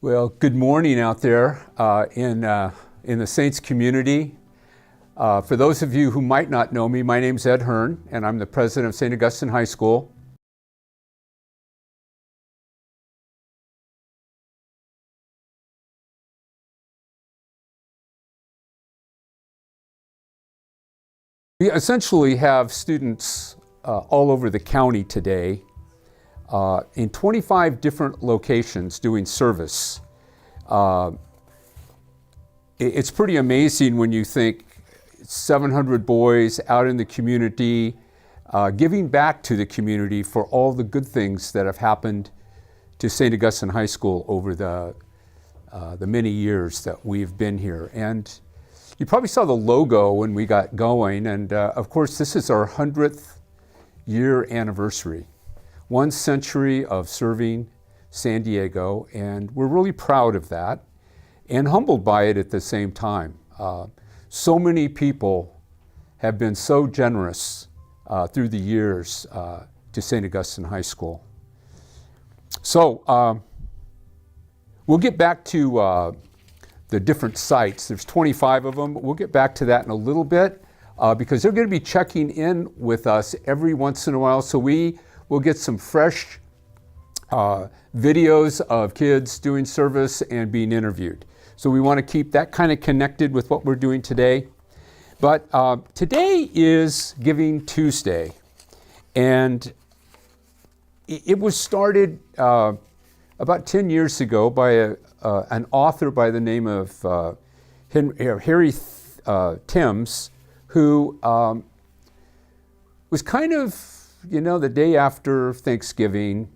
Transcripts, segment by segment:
Well, good morning out there in the Saints community. For those of you who might not know me, my name's Ed Hearn, and I'm the president of St. Augustine High School. We essentially have students all over the county today in 25 different locations doing service. It's pretty amazing when you think 700 boys out in the community, giving back to the community for all the good things that have happened to St. Augustine High School over the many years that we've been here. And you probably saw the logo when we got going, and of course this is our 100th year anniversary. 1 century of serving San Diego, and we're really proud of that and humbled by it at the same time. So many people have been so generous through the years to St. Augustine High School. So we'll get back to the different sites. There's 25 of them. We'll get back to that in a little bit because they're going to be checking in with us every once in a while. So we'll get some fresh videos of kids doing service and being interviewed. So we want to keep that kind of connected with what we're doing today. But today is Giving Tuesday, and it was started about 10 years ago by an author by the name of Harry Timms, who was kind of, the day after Thanksgiving,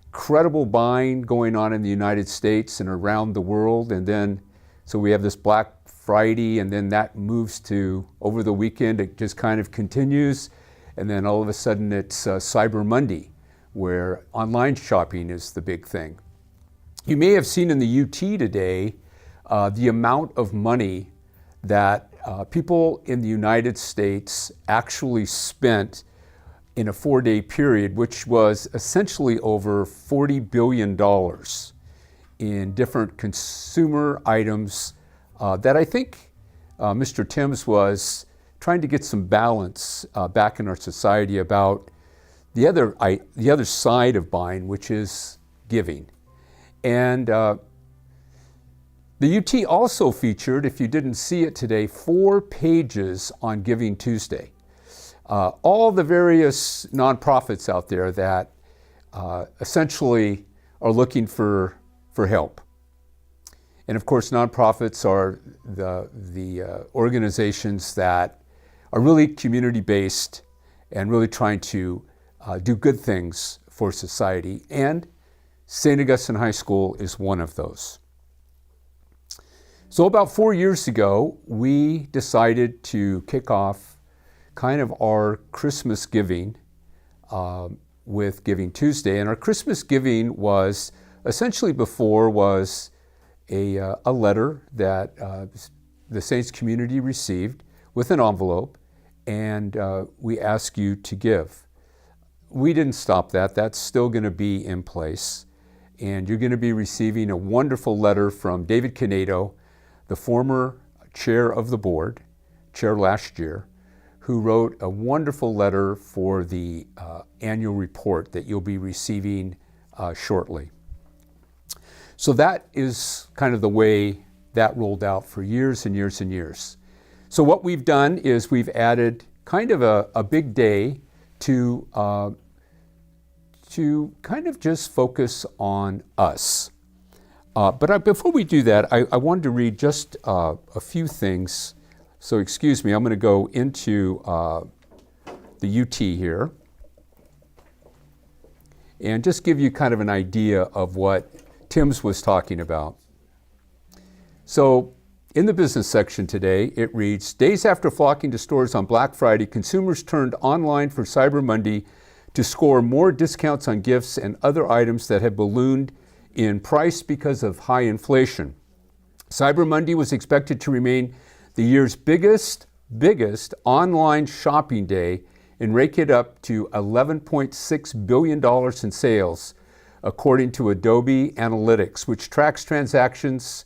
incredible buying going on in the United States and around the world. And then, so we have this Black Friday, and then that moves to over the weekend. It just kind of continues. And then all of a sudden it's Cyber Monday, where online shopping is the big thing. You may have seen in the UT today the amount of money that people in the United States actually spent in a 4-day period, which was essentially over $40 billion in different consumer items that I think Mr. Timms was trying to get some balance back in our society about the other side of buying, which is giving. And the UT also featured, if you didn't see it today, 4 pages on Giving Tuesday. All the various nonprofits out there that essentially are looking for help. And of course, nonprofits are the organizations that are really community-based and really trying to do good things for society. And St. Augustine High School is one of those. So about 4 years ago, we decided to kick off kind of our Christmas giving with Giving Tuesday. And our Christmas giving was essentially before was a letter that the Saints community received with an envelope, and we ask you to give. We didn't stop that. That's still going to be in place. And you're going to be receiving a wonderful letter from David Canedo, the former chair of the board, chair last year, who wrote a wonderful letter for the annual report that you'll be receiving shortly. So that is kind of the way that rolled out for years and years and years. So what we've done is we've added kind of a big day to kind of just focus on us. But before we do that, I wanted to read just a few things. So excuse me, I'm going to go into the UT here and just give you kind of an idea of what Timms was talking about. So in the business section today, it reads, days after flocking to stores on Black Friday, consumers turned online for Cyber Monday to score more discounts on gifts and other items that have ballooned in price because of high inflation. Cyber Monday was expected to remain the year's biggest online shopping day and rake it up to $11.6 billion in sales, according to Adobe Analytics, which tracks transactions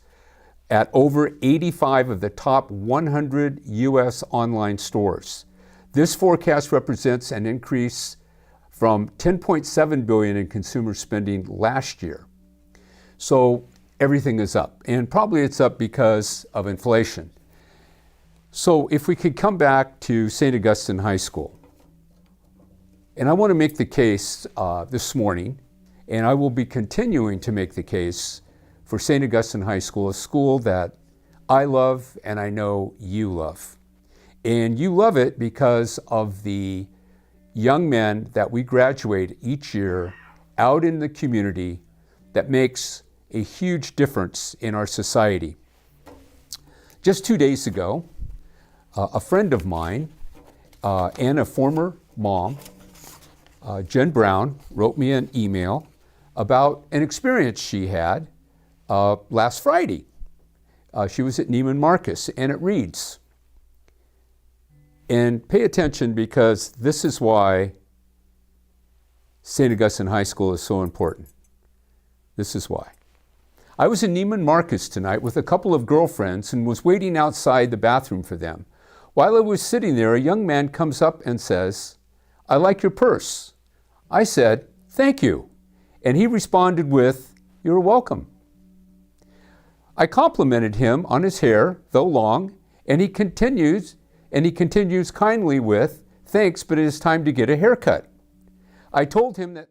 at over 85 of the top 100 U.S. online stores. This forecast represents an increase from $10.7 billion in consumer spending last year. So everything is up, and probably it's up because of inflation. So if we could come back to St. Augustine High School, and I want to make the case this morning, and I will be continuing to make the case for St. Augustine High School, a school that I love and I know you love. And you love it because of the young men that we graduate each year out in the community that makes a huge difference in our society. Just 2 days ago, a friend of mine and a former mom, Jen Brown, wrote me an email about an experience she had last Friday. She was at Neiman Marcus, and it reads, and pay attention because this is why St. Augustine High School is so important. This is why. I was in Neiman Marcus tonight with a couple of girlfriends and was waiting outside the bathroom for them. While I was sitting there, a young man comes up and says, "I like your purse." I said, "Thank you." And he responded with, "You're welcome." I complimented him on his hair, though long, and he continues kindly with, "Thanks, but it is time to get a haircut." I told him that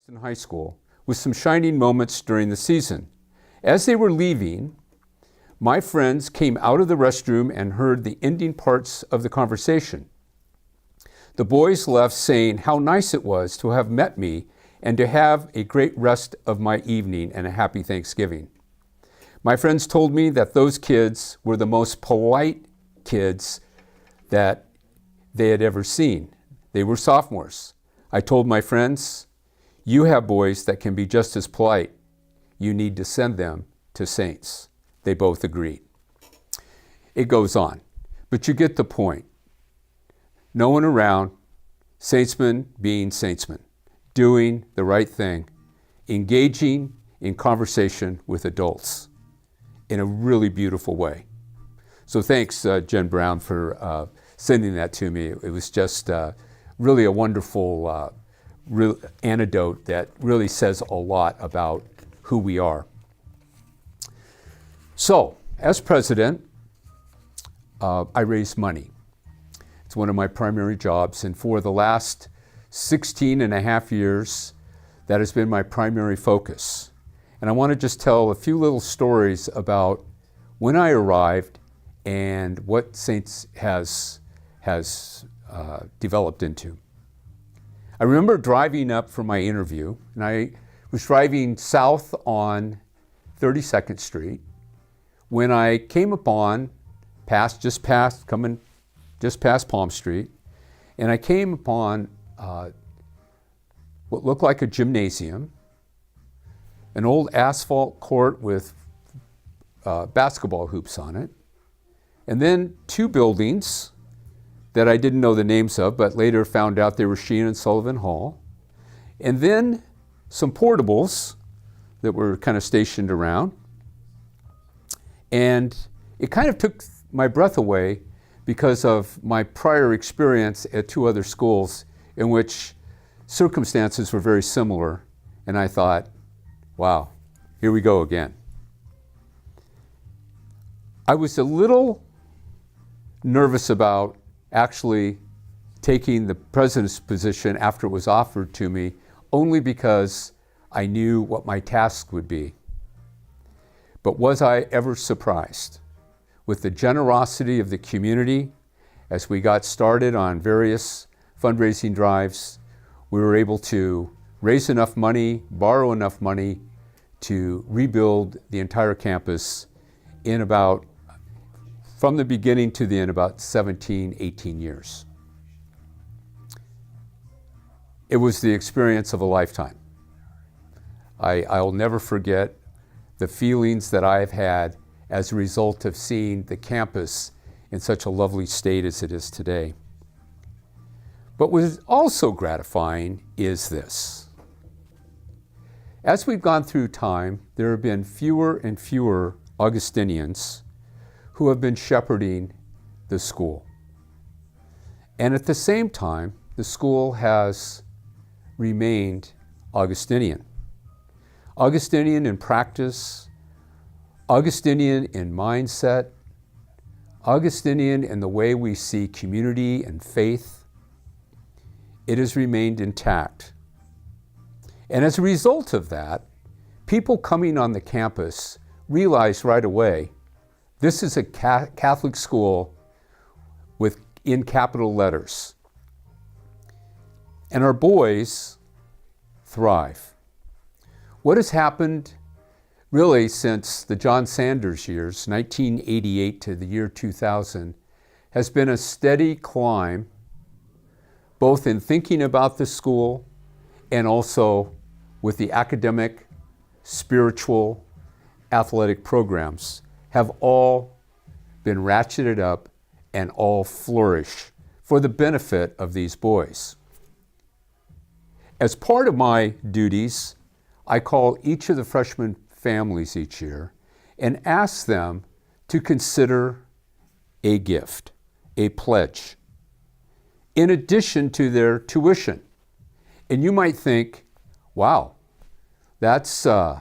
in high school with some shining moments during the season. As they were leaving, my friends came out of the restroom and heard the ending parts of the conversation. The boys left saying how nice it was to have met me and to have a great rest of my evening and a happy Thanksgiving. My friends told me that those kids were the most polite kids that they had ever seen. They were sophomores. I told my friends, "You have boys that can be just as polite. You need to send them to Saints." They both agreed. It goes on, but you get the point. No one around, saintsmen being saintsmen, doing the right thing, engaging in conversation with adults in a really beautiful way. So thanks, Jen Brown, for sending that to me. It was just really a wonderful anecdote that really says a lot about who we are. So, as president, I raise money. It's one of my primary jobs, and for the last 16 and a half years, that has been my primary focus. And I want to just tell a few little stories about when I arrived and what Saints has developed into. I remember driving up for my interview, and I was driving south on 32nd Street when I came upon, just past Palm Street, and I came upon what looked like a gymnasium, an old asphalt court with basketball hoops on it, and then two buildings that I didn't know the names of, but later found out they were Sheehan and Sullivan Hall. And then some portables that were kind of stationed around. And it kind of took my breath away because of my prior experience at two other schools in which circumstances were very similar. And I thought, wow, here we go again. I was a little nervous about actually taking the president's position after it was offered to me, only because I knew what my task would be. But was I ever surprised? With the generosity of the community, as we got started on various fundraising drives, we were able to raise enough money, borrow enough money to rebuild the entire campus in about, from the beginning to the end, about 17, 18 years. It was the experience of a lifetime. I'll never forget the feelings that I've had as a result of seeing the campus in such a lovely state as it is today. But what is also gratifying is this. As we've gone through time, there have been fewer and fewer Augustinians who have been shepherding the school. And at the same time, the school has remained Augustinian. Augustinian in practice, Augustinian in mindset, Augustinian in the way we see community and faith. It has remained intact. And as a result of that, people coming on the campus realized right away, this is a Catholic school in capital letters. And our boys thrive. What has happened really since the John Sanders years, 1988 to the year 2000, has been a steady climb, both in thinking about the school and also with the academic, spiritual, athletic programs have all been ratcheted up and all flourish for the benefit of these boys. As part of my duties, I call each of the freshman families each year and ask them to consider a gift, a pledge, in addition to their tuition. And you might think, wow, that seems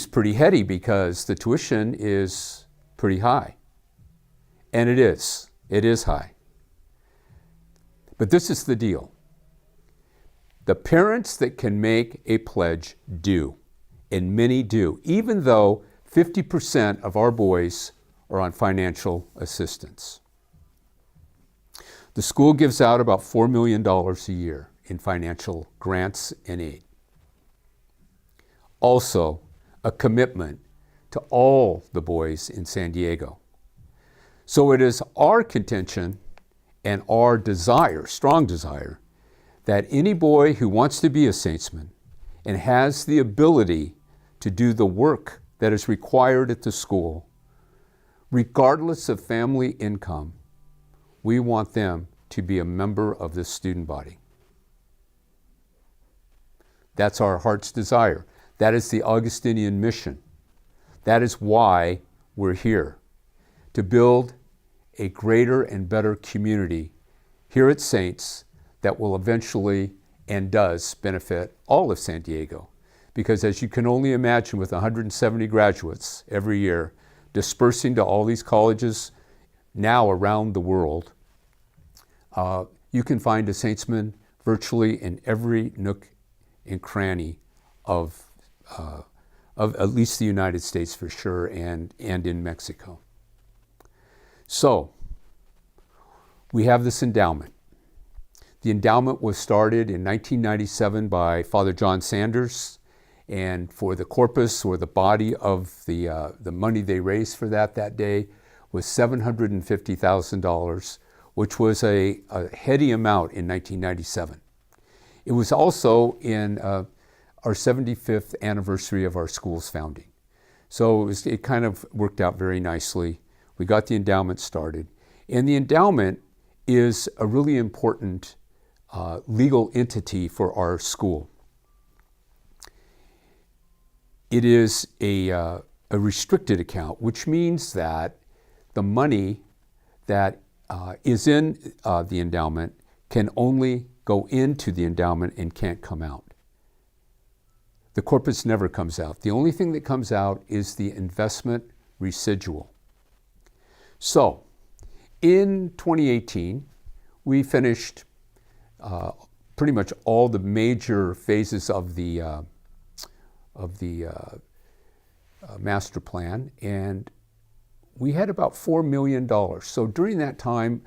pretty heady because the tuition is pretty high. And it is high. But this is the deal. The parents that can make a pledge do, and many do, even though 50% of our boys are on financial assistance. The school gives out about $4 million a year in financial grants and aid. Also, a commitment to all the boys in San Diego. So it is our contention and our desire, strong desire, that any boy who wants to be a saintsman and has the ability to do the work that is required at the school, regardless of family income, we want them to be a member of this student body. That's our heart's desire. That is the Augustinian mission. That is why we're here, to build a greater and better community here at Saints that will eventually and does benefit all of San Diego. Because as you can only imagine, with 170 graduates every year dispersing to all these colleges now around the world, you can find a saintsman virtually in every nook and cranny of at least the United States for sure, and in Mexico. So, we have this endowment. The endowment was started in 1997 by Father John Sanders, and for the corpus, or the body of the money they raised for that day, was $750,000, which was a heady amount in 1997. It was also in our 75th anniversary of our school's founding. So it kind of worked out very nicely. We got the endowment started. And the endowment is a really important legal entity for our school. It is a restricted account, which means that the money that is in the endowment can only go into the endowment and can't come out. The corpus never comes out. The only thing that comes out is the investment residual. So, in 2018, we finished pretty much all the major phases of the master plan, and we had about $4 million. So during that time,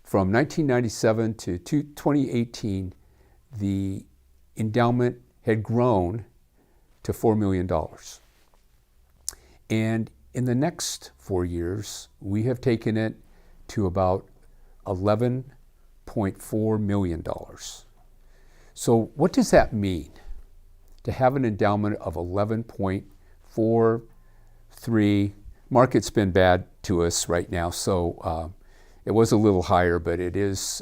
from 1997 to 2018, the endowment had grown to $4 million. And in the next 4 years, we have taken it to about $11.4 million. So what does that mean? To have an endowment of 11.43, market's been bad to us right now, so it was a little higher, but it is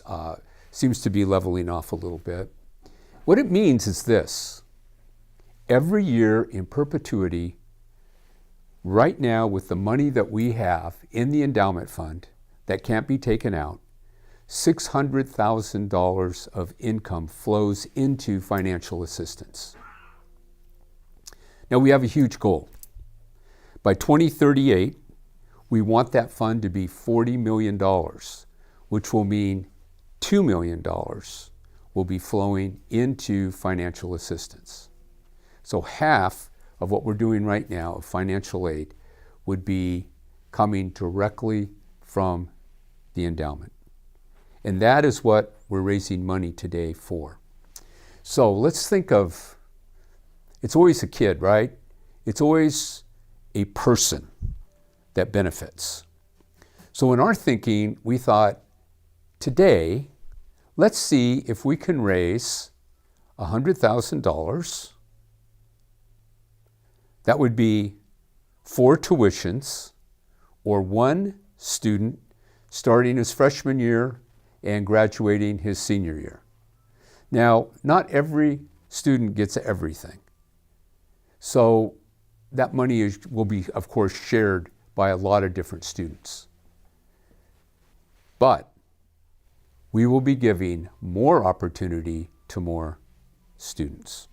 seems to be leveling off a little bit. What it means is this: every year in perpetuity, right now with the money that we have in the endowment fund that can't be taken out, $600,000 of income flows into financial assistance. Now we have a huge goal. By 2038, we want that fund to be $40 million, which will mean $2 million will be flowing into financial assistance. So half of what we're doing right now of financial aid would be coming directly from the endowment. And that is what we're raising money today for. So let's think of, it's always a kid, right? It's always a person that benefits. So in our thinking, we thought, today, let's see if we can raise $100,000. That would be 4 tuitions, or 1 student starting his freshman year and graduating his senior year. Now, not every student gets everything. So that money will be, of course, shared by a lot of different students. But we will be giving more opportunity to more students.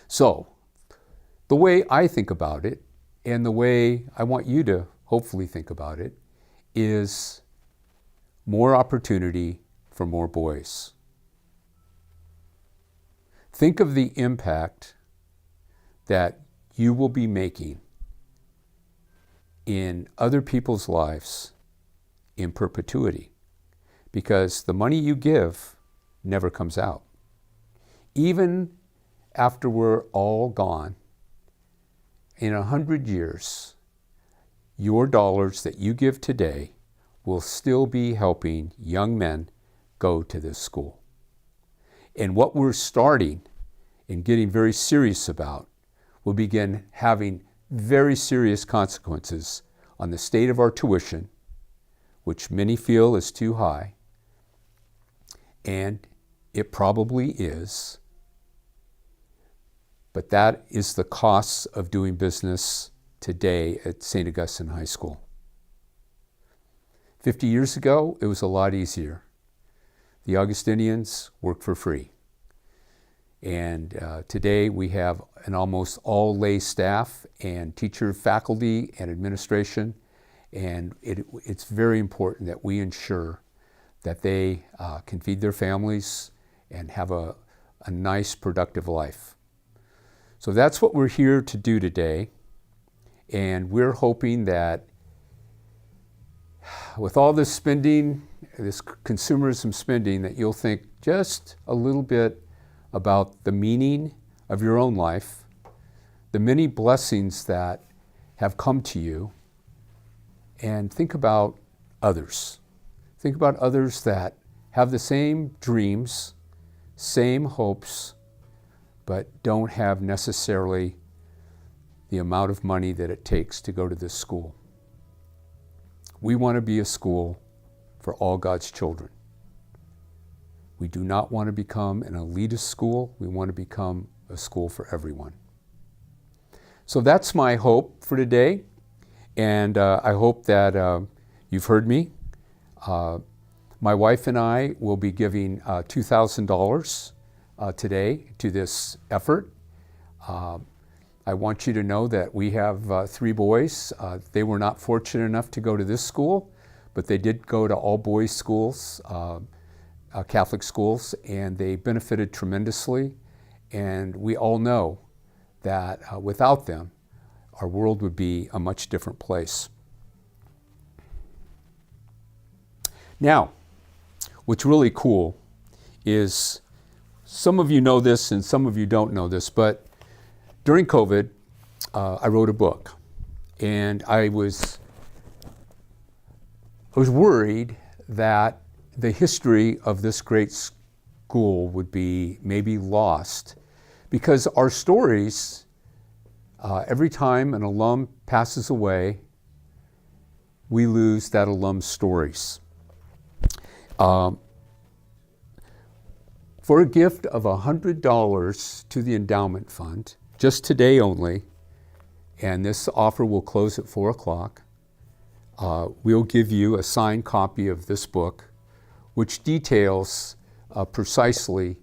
So the way I think about it, and the way I want you to hopefully think about it, is more opportunity for more boys. Think of the impact that you will be making in other people's lives in perpetuity, because the money you give never comes out. Even after we're all gone, in 100 years, your dollars that you give today will still be helping young men go to this school. And what we're starting and getting very serious about will begin having very serious consequences on the state of our tuition, which many feel is too high, and it probably is. But that is the costs of doing business today at St. Augustine High School. 50 years ago, it was a lot easier. The Augustinians worked for free. And today we have an almost all lay staff and teacher, faculty, and administration. And it's very important that we ensure that they can feed their families and have a nice, productive life. So that's what we're here to do today. And we're hoping that with all this spending, this consumerism spending, that you'll think just a little bit about the meaning of your own life, the many blessings that have come to you, and think about others. Think about others that have the same dreams, same hopes, but don't have necessarily the amount of money that it takes to go to this school. We want to be a school for all God's children. We do not want to become an elitist school. We want to become a school for everyone. So that's my hope for today, and I hope that you've heard me. My wife and I will be giving $2,000 today to this effort. I want you to know that we have 3 boys. They were not fortunate enough to go to this school, but they did go to all boys schools Catholic schools, and they benefited tremendously. And we all know that without them, our world would be a much different place. Now, what's really cool is, some of you know this and some of you don't know this, but during COVID, I wrote a book, and I was worried that the history of this great school would be maybe lost, because our stories, every time an alum passes away, we lose that alum's stories. For a gift of $100 to the endowment fund, just today only, and this offer will close at 4 o'clock, we'll give you a signed copy of this book, which details precisely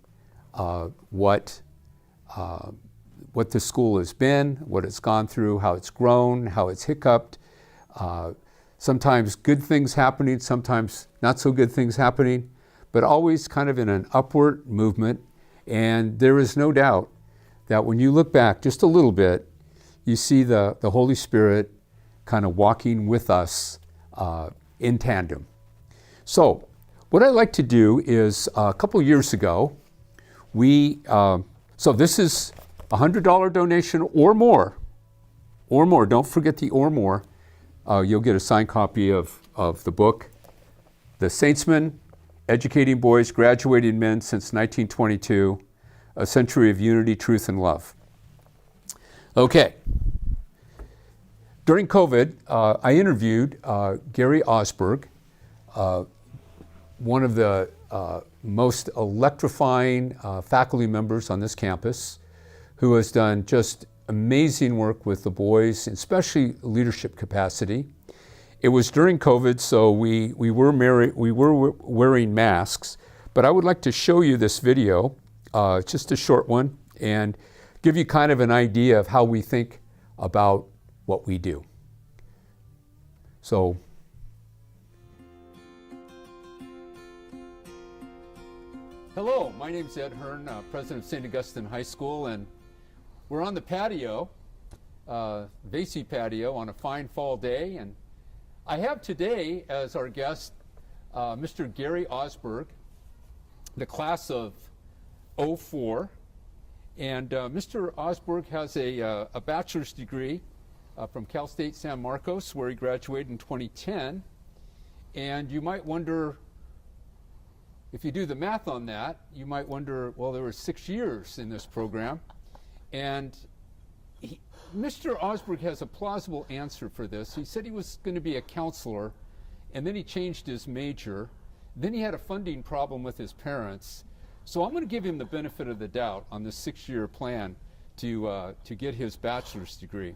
what the school has been, what it's gone through, how it's grown, how it's hiccuped, sometimes good things happening, sometimes not so good things happening, but always kind of in an upward movement. And there is no doubt that when you look back just a little bit, you see the Holy Spirit kind of walking with us in tandem. So what I'd like to do is, a couple years ago, so this is a $100 donation or more, don't forget the or more. You'll get a signed copy of the book, The Saintsmen, Educating Boys, Graduating Men Since 1922, A Century of Unity, Truth, and Love. Okay. During COVID, I interviewed Gary Osberg, one of the most electrifying faculty members on this campus, who has done just amazing work with the boys, especially leadership capacity. It was during COVID, so we were wearing masks, but I would like to show you this video, just a short one, and give you kind of an idea of how we think about what we do. So, hello, my name's Ed Hearn, president of St. Augustine High School, and we're on the patio, Vasey patio, on a fine fall day, and I have today as our guest Mr. Gary Osberg, the class of '04, and Mr. Osberg has a bachelor's degree from Cal State San Marcos, where he graduated in 2010, and you might wonder, if you do the math on that, you might wonder, well, there were 6 years in this program, and Mr. Osberg has a plausible answer for this. He said he was going to be a counselor, and then he changed his major. Then he had a funding problem with his parents. So I'm going to give him the benefit of the doubt on this 6-year plan to get his bachelor's degree.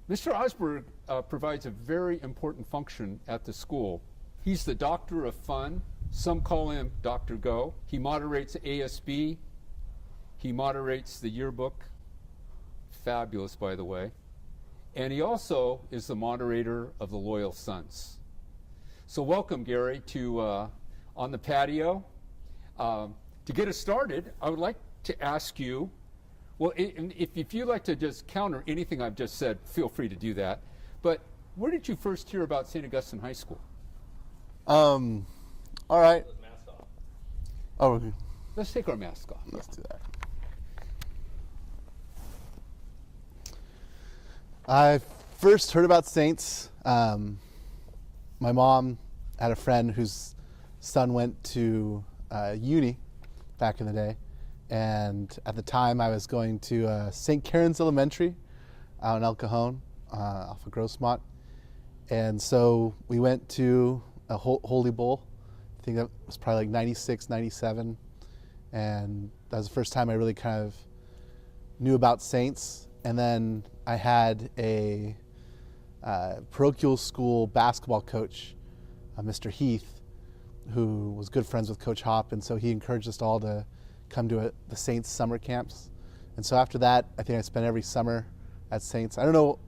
Mr. Osberg provides a very important function at the school. He's the doctor of fun. Some call him Dr. Go. He moderates ASB. He moderates the yearbook. Fabulous, by the way. And he also is the moderator of the Loyal Sons. So welcome, Gary, to On the Patio. To get us started, I would like to ask you, well, if you'd like to just counter anything I've just said, feel free to do that. But where did you first hear about St. Augustine High School? All right. Oh, Let's take our mask off. Let's do that. I first heard about Saints. My mom had a friend whose son went to uni back in the day, and at the time I was going to St. Karen's Elementary out in El Cajon off of Grossmont, and so we went to a Holy Bowl. I think that was probably like 96, 97, and that was the first time I really kind of knew about Saints. And then I had a parochial school basketball coach, Mr. Heath, who was good friends with Coach Hopp, and so he encouraged us all to come to the Saints summer camps. And so after that, I think I spent every summer at Saints. I don't know,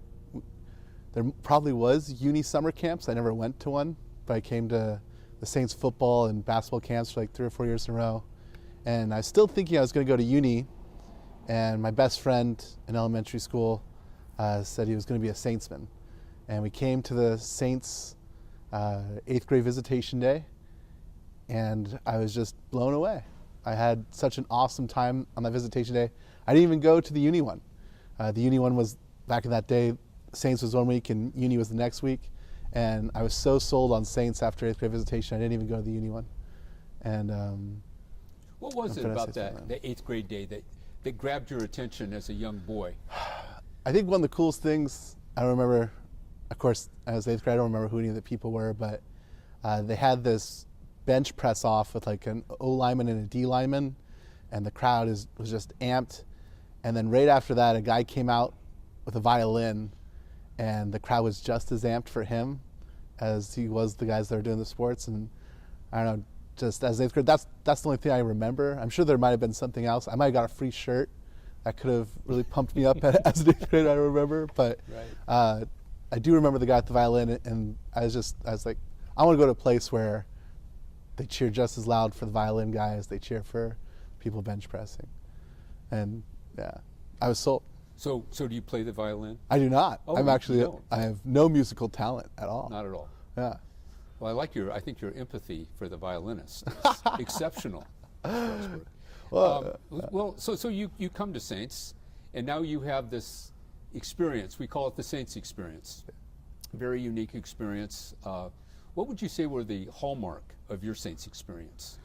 there probably was uni summer camps. I never went to one, but I came to the Saints football and basketball camps for like 3 or 4 years in a row. And I was still thinking I was going to go to uni. And my best friend in elementary school said he was going to be a Saintsman. And we came to the Saints 8th grade visitation day, and I was just blown away. I had such an awesome time on that visitation day. I didn't even go to the uni one. The uni one was, back in that day, Saints was 1 week and uni was the next week. And I was so sold on Saints after 8th grade visitation, I didn't even go to the uni one. And what was it about that, the 8th grade day that grabbed your attention as a young boy? I think one of the coolest things, I don't remember, of course, as 8th grade, I don't remember who any of the people were, but they had this bench press off with like an O lineman and a D lineman, and the crowd was just amped. And then right after that, a guy came out with a violin, and the crowd was just as amped for him as he was the guys that are doing the sports. And I don't know, just as 8th grade, that's the only thing I remember. I'm sure there might have been something else. I might have got a free shirt. That could have really pumped me up as an 8th grader, I remember. But right. I do remember the guy with the violin, and I was like, I want to go to a place where they cheer just as loud for the violin guy as they cheer for people bench pressing. And yeah, I was sold. So do you play the violin? I do not. Oh, I have no musical talent at all. Not at all. Yeah. Well, I think your empathy for the violinist is exceptional. Well, so you come to Saints, and now you have this experience. We call it the Saints experience. Very unique experience. What would you say were the hallmark of your Saints experience?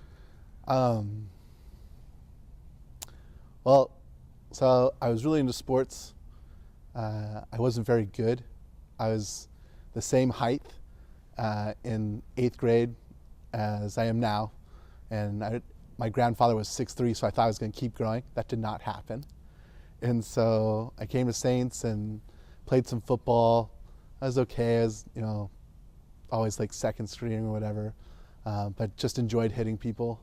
Well, so I was really into sports. I wasn't very good. I was the same height in 8th grade as I am now, and my grandfather was 6'3", so I thought I was going to keep growing. That did not happen. And so I came to Saints and played some football. I was okay. I was, always like second string or whatever, but just enjoyed hitting people.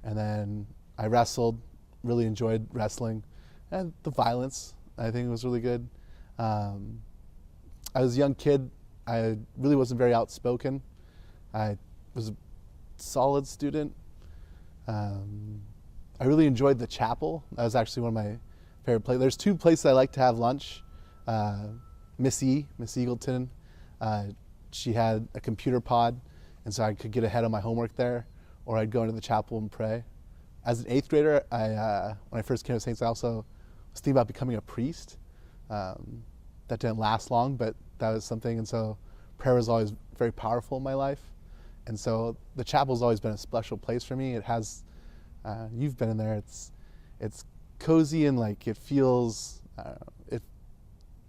And then I wrestled, really enjoyed wrestling. And the violence, I think, was really good. I was a young kid. I really wasn't very outspoken. I was a solid student. I really enjoyed the chapel. That was actually one of my favorite places. There's 2 places I like to have lunch. Miss Eagleton, she had a computer pod, and so I could get ahead on my homework there, or I'd go into the chapel and pray. As an 8th grader, when I first came to Saints, I also was thinking about becoming a priest. That didn't last long, but that was something, and so prayer was always very powerful in my life. And so the chapel's always been a special place for me. It has, you've been in there, it's cozy, and like it feels,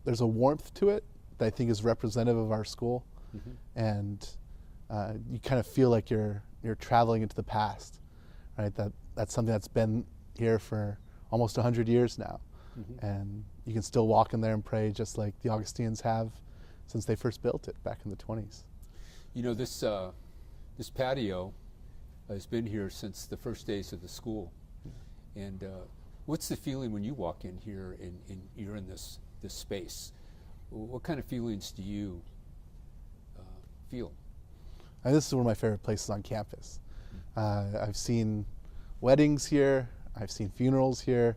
there's a warmth to it that I think is representative of our school. Mm-hmm. And you kind of feel like you're traveling into the past, right? That's something that's been here for almost 100 years now. Mm-hmm. And you can still walk in there and pray just like the Augustinians have since they first built it back in the 20s. This patio has been here since the first days of the school. Yeah. And what's the feeling when you walk in here and you're in this space? What kind of feelings do you feel? And this is one of my favorite places on campus. I've seen weddings here. I've seen funerals here.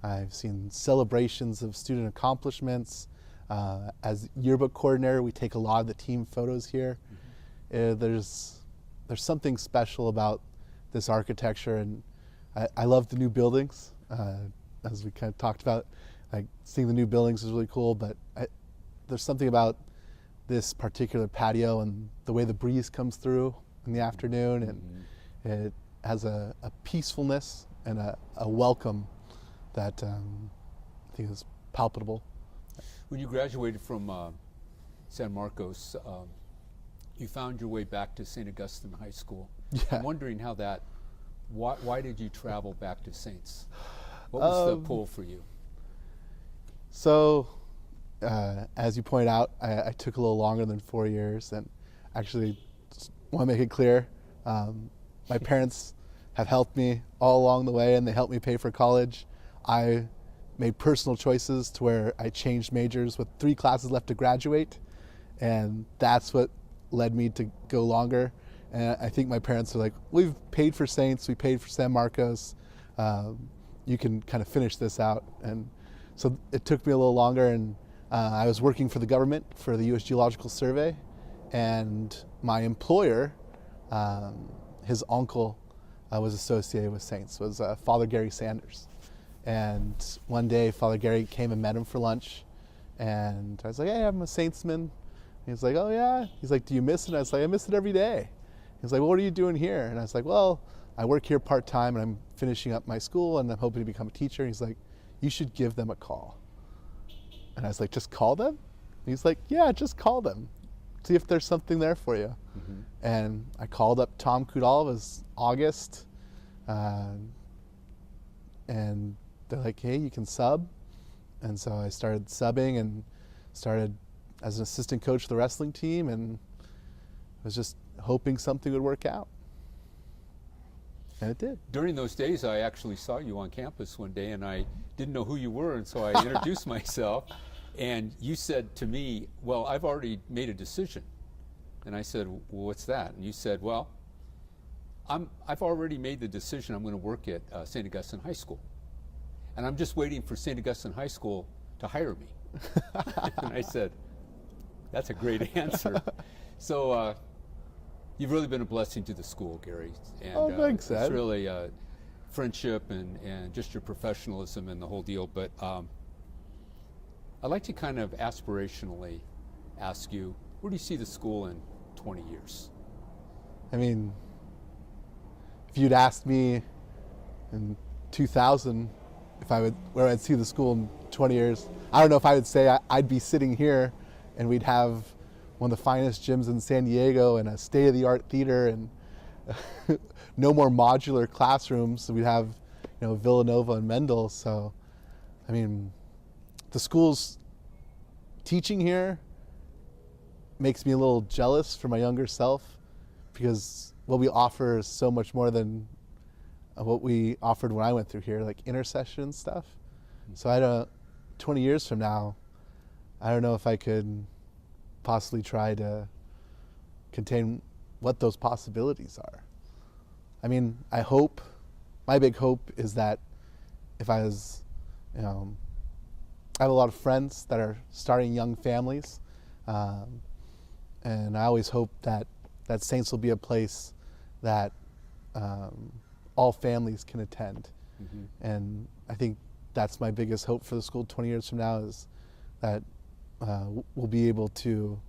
I've seen celebrations of student accomplishments. As yearbook coordinator, we take a lot of the team photos here. Mm-hmm. There's something special about this architecture, and I love the new buildings. As we kind of talked about, like seeing the new buildings is really cool, but there's something about this particular patio and the way the breeze comes through in the afternoon, and mm-hmm. it has a peacefulness and a welcome that I think is palpable. When you graduated from San Marcos, you found your way back to St. Augustine High School. Yeah. I'm wondering why did you travel back to Saints? What was the pull for you? So, as you point out, I took a little longer than 4 years, and actually, just want to make it clear, my parents have helped me all along the way, and they helped me pay for college. I made personal choices to where I changed majors with 3 classes left to graduate, and that's what led me to go longer. And I think my parents were like, we've paid for Saints, we paid for San Marcos. You can kind of finish this out. And so it took me a little longer, and I was working for the government for the U.S. Geological Survey, and my employer, his uncle was associated with Saints, was Father Gary Sanders. And one day Father Gary came and met him for lunch, and I was like, hey, I'm a Saintsman. He's like, oh yeah? He's like, do you miss it? And I was like, I miss it every day. He's like, well, what are you doing here? And I was like, well, I work here part-time, and I'm finishing up my school, and I'm hoping to become a teacher. And he's like, you should give them a call. And I was like, just call them? And he's like, yeah, just call them. See if there's something there for you. Mm-hmm. And I called up Tom Kudal. It was August. And they're like, hey, you can sub. And so I started subbing and started as an assistant coach of the wrestling team, and was just hoping something would work out. And it did. During those days, I actually saw you on campus one day, and I didn't know who you were, and so I introduced myself. And you said to me, well, I've already made a decision. And I said, well, what's that? And you said, well, I've already made the decision. I'm going to work at St. Augustine High School. And I'm just waiting for St. Augustine High School to hire me. And I said, that's a great answer. So you've really been a blessing to the school, Gary. And, thanks, Ed. It's really friendship and just your professionalism and the whole deal. But I'd like to kind of aspirationally ask you, where do you see the school in 20 years? I mean, if you'd asked me in 2000 where I'd see the school in 20 years, I don't know if I would say I'd be sitting here and we'd have one of the finest gyms in San Diego and a state-of-the-art theater and no more modular classrooms. So we'd have, Villanova and Mendel. So, I mean, the school's teaching here makes me a little jealous for my younger self, because what we offer is so much more than what we offered when I went through here, like intercession stuff. So 20 years from now, I don't know if I could possibly try to contain what those possibilities are. I mean, my big hope is that if I was, I have a lot of friends that are starting young families, and I always hope that Saints will be a place that all families can attend. Mm-hmm. And I think that's my biggest hope for the school 20 years from now, is that we'll be able to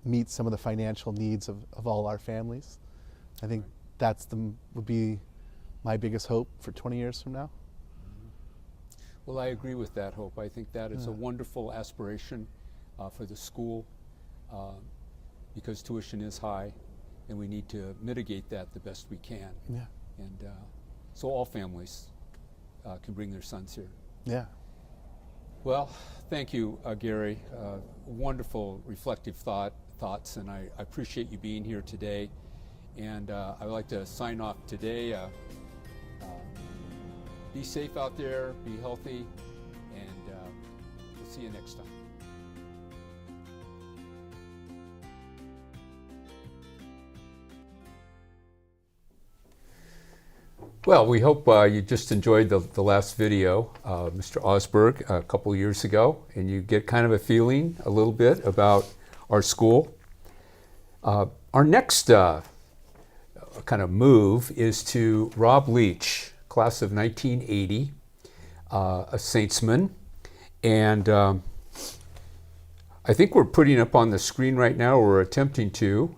meet some of the financial needs of all our families. I think would be my biggest hope for 20 years from now. Well, I agree with that hope. I think that is a wonderful aspiration for the school, because tuition is high, and we need to mitigate that the best we can. Yeah. And so all families can bring their sons here. Yeah. Well, thank you, Gary. Wonderful reflective thoughts, and I appreciate you being here today. And I would like to sign off today. Be safe out there, be healthy, and we'll see you next time. Well, we hope you just enjoyed the last video, Mr. Osberg, a couple years ago, and you get kind of a feeling a little bit about our school. Our next kind of move is to Rob Leach, class of 1980, a Saintsman, and I think we're putting up on the screen right now, or we're attempting to.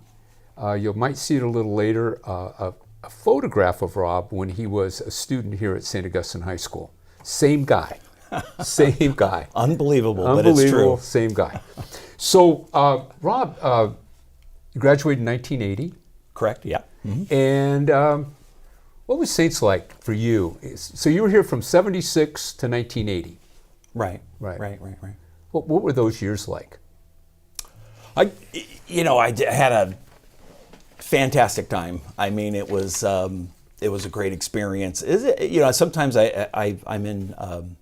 You might see it a little later, a photograph of Rob when he was a student here at St. Augustine High School. Same guy. Same guy. Unbelievable, but it's true. Same guy. So, Rob, you graduated in 1980. Correct, yeah. Mm-hmm. And what was Saints like for you? So you were here from 76 to 1980. Right. What were those years like? I had a fantastic time. I mean, it was a great experience. Sometimes I'm in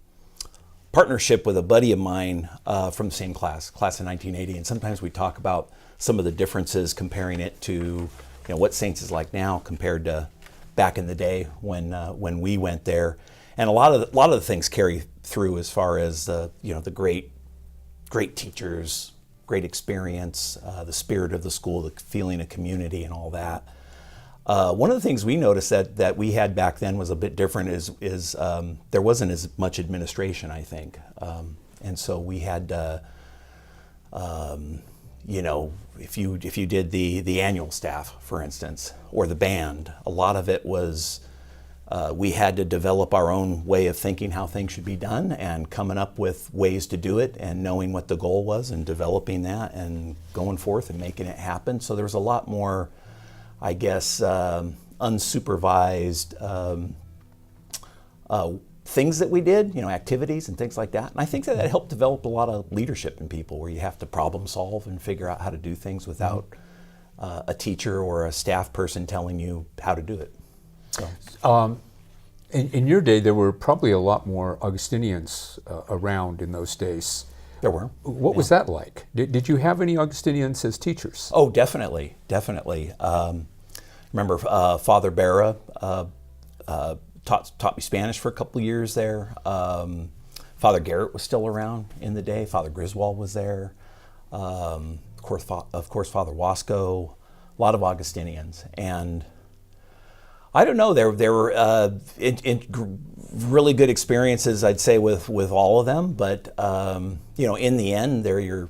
partnership with a buddy of mine from the same class of 1980, and sometimes we talk about some of the differences, comparing it to what Saints is like now compared to back in the day when we went there. And a lot of the things carry through as far as the great teachers, great experience, the spirit of the school, the feeling of community, and all that. One of the things we noticed that we had back then was a bit different is there wasn't as much administration, I think, and so we had if you did the annual staff, for instance, or the band, a lot of it was we had to develop our own way of thinking how things should be done and coming up with ways to do it and knowing what the goal was and developing that and going forth and making it happen. So there was a lot more, I guess, unsupervised things that we did, activities and things like that. And I think that helped develop a lot of leadership in people, where you have to problem solve and figure out how to do things without a teacher or a staff person telling you how to do it. So. In your day, there were probably a lot more Augustinians around in those days. There were. What was that like? Did you have any Augustinians as teachers? Oh, definitely. Remember Father Barra taught me Spanish for a couple of years there. Father Garrett was still around in the day. Father Griswold was there. Of course, Father Wasco. A lot of Augustinians. And I don't know, there were really good experiences, I'd say, with all of them. But, in the end, they're your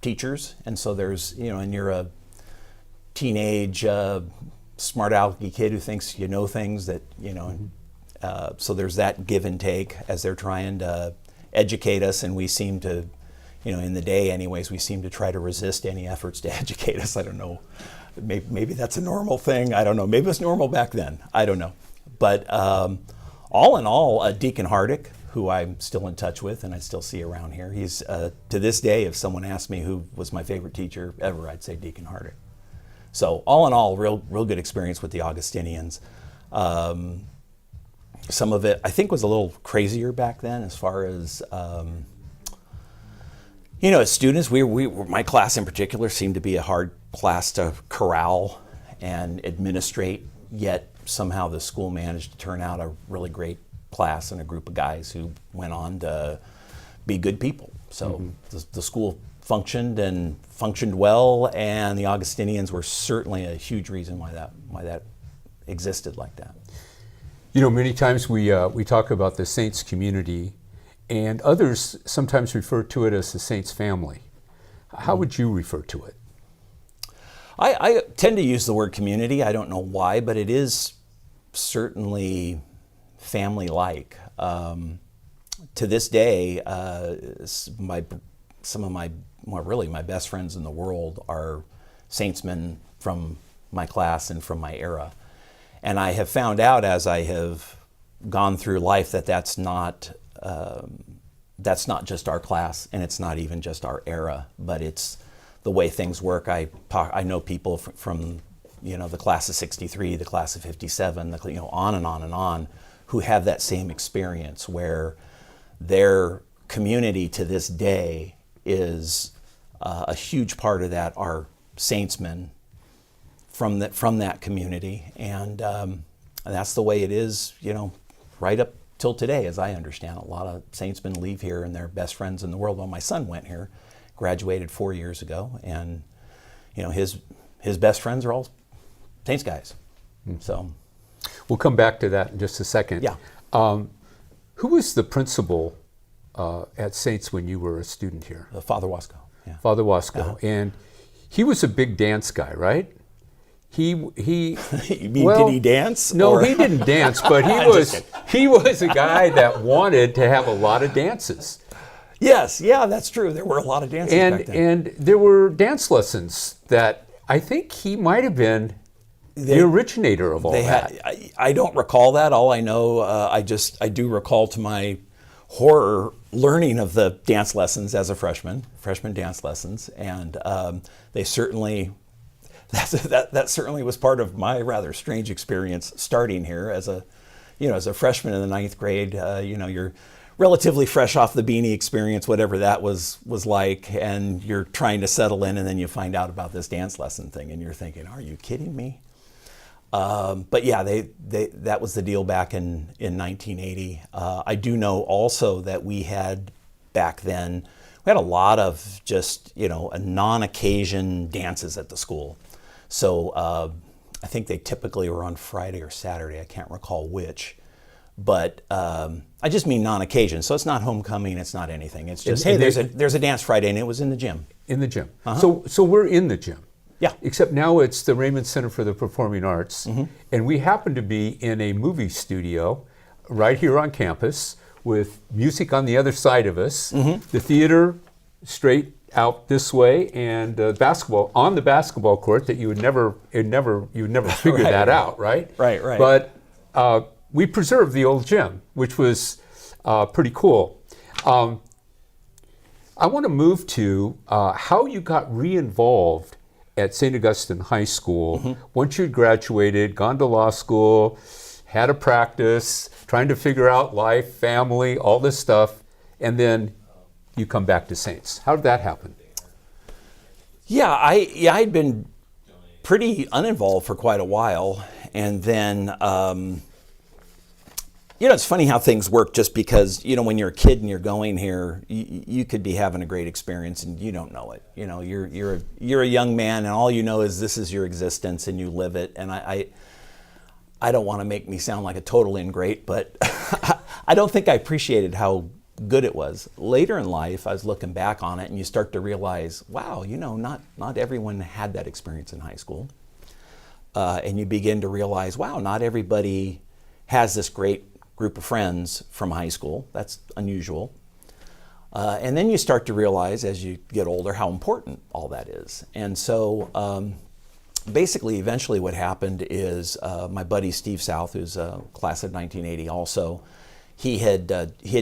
teachers. And so there's, and you're a teenage, smart alecky kid who thinks you know things that, so there's that give and take as they're trying to educate us. And we seem to, in the day anyways, we seem to try to resist any efforts to educate us. I don't know. Maybe that's a normal thing. I don't know. Maybe it was normal back then. I don't know. But all in all, Deacon Hardick, who I'm still in touch with and I still see around here, he's, to this day, if someone asked me who was my favorite teacher ever, I'd say Deacon Hardick. So all in all, real good experience with the Augustinians. Some of it, I think, was a little crazier back then as far as, as students, my class in particular seemed to be a hard class to corral and administrate, yet somehow the school managed to turn out a really great class and a group of guys who went on to be good people. So the school functioned well, and the Augustinians were certainly a huge reason why that existed like that. Many times we talk about the Saints community, and others sometimes refer to it as the Saints family. How would you refer to it? I tend to use the word community. I don't know why, but it is certainly family-like. To this day, some of my best friends in the world are Saintsmen from my class and from my era. And I have found out as I have gone through life that that's not just our class, and it's not even just our era, but it's the way things work. I know people from the class of 63, the class of 57, on and on and on, who have that same experience where their community to this day is a huge part of that are Saintsmen from that community, and that's the way it is, right up till today, as I understand. A lot of Saintsmen leave here and they're best friends in the world. Well, my son went here, graduated 4 years ago, and his best friends are all Saints guys. So we'll come back to that in just a second. Yeah. Who was the principal at Saints when you were a student here? Father Wasco. Yeah. Father Wasco, and he was a big dance guy, right? You mean, did he dance? No, he didn't dance, but he was a guy that wanted to have a lot of dances. Yes, yeah, that's true. There were a lot of dances back then. And there were dance lessons that I think he might have been the originator of all that. I don't recall that. All I know, I do recall to my horror learning of the dance lessons as a freshman dance lessons, and they certainly. That certainly was part of my rather strange experience starting here as a freshman in the 9th grade. You're relatively fresh off the beanie experience, whatever that was like, and you're trying to settle in, and then you find out about this dance lesson thing, and you're thinking, "Are you kidding me?" But yeah, that was the deal back in 1980. I do know also that we had back then, we had a lot of just, non-occasion dances at the school. So I think they typically were on Friday or Saturday. I can't recall which. But I just mean non-occasion. So it's not homecoming. It's not anything. It's just, hey, there's a dance Friday, and it was in the gym. In the gym. So we're in the gym. Yeah. Except now it's the Raymond Center for the Performing Arts. And we happen to be in a movie studio right here on campus with music on the other side of us, the theater straight out this way, and basketball on the basketball court that you would never figure that out, right? Right. But we preserved the old gym, which was pretty cool. I want to move to how you got re-involved at St. Augustine High School once you'd graduated, gone to law school, had a practice, trying to figure out life, family, all this stuff, and then you come back to Saints. How did that happen? Yeah, I'd been pretty uninvolved for quite a while, and then it's funny how things work. Just because when you're a kid and you're going here, you could be having a great experience and you don't know it. You're a young man, and all you know is this is your existence and you live it. And I don't want to make me sound like a total ingrate, but I don't think I appreciated how good it was. Later in life, I was looking back on it, and you start to realize, wow, not everyone had that experience in high school. And you begin to realize, wow, not everybody has this great group of friends from high school. That's unusual. And then you start to realize as you get older how important all that is. And so basically, eventually what happened is my buddy Steve South, who's a class of 1980 also, he had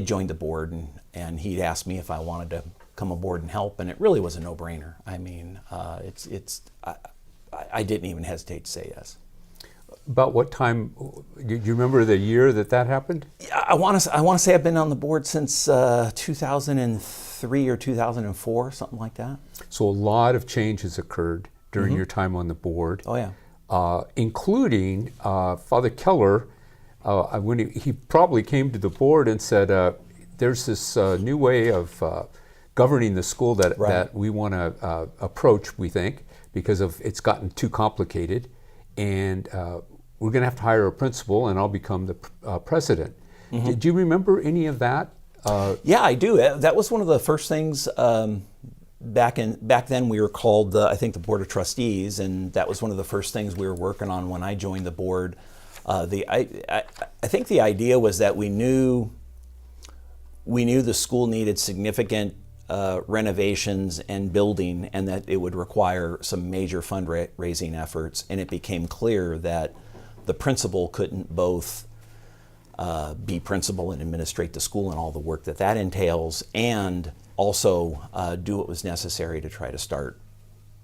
joined the board, and he'd asked me if I wanted to come aboard and help, and it really was a no-brainer. I mean, I didn't even hesitate to say yes. About what time? Do you remember the year that happened? Yeah, I want to say I've been on the board since 2003 or 2004, something like that. So a lot of changes occurred during your time on the board. Oh yeah, including Father Keller. When he probably came to the board and said, "There's this new way of governing the school that we want to approach. We think because it's gotten too complicated, and we're going to have to hire a principal, and I'll become the president." Do you remember any of that? Yeah, I do. That was one of the first things. Back then, we were called, I think, the Board of Trustees, and that was one of the first things we were working on when I joined the board. I think the idea was that we knew the school needed significant renovations and building, and that it would require some major fundraising efforts. And it became clear that the principal couldn't both be principal and administrate the school and all the work that entails, and also do what was necessary to try to start